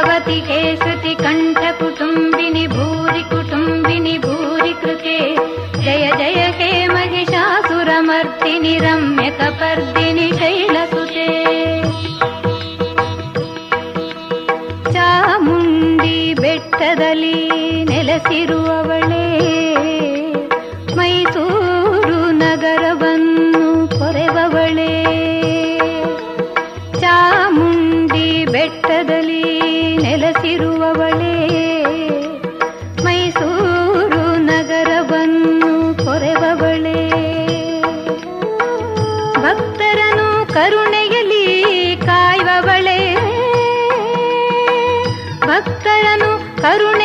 भगवतिके श्रुति कंठ कुटुंबिनी भूरि कुटुंबिनी भूरि कृते जय जय हे महिषासुरमर्दिनि रम्यकपर्दिनि शैलसुते ಚಾಮುಂಡಿ ಬೆಟ್ಟದಲ್ಲಿ ನೆಲೆಸಿರುವವಳೇ ಮೈಸೂರು ನಗರವನ್ನು ಕೊರೆವವಳೇ ಚಾಮುಂಡಿ ಬೆಟ್ಟದಲ್ಲಿ ನೆಲೆಸಿರುವವಳೇ ಮೈಸೂರು ನಗರವನ್ನು ಕೊರೆವವಳೇ ಭಕ್ತರನ್ನು ಕರುಣೆಯಲ್ಲಿ ಕಾಯುವವಳೇ ಭಕ್ತರನ್ನು ಕರುಣೆ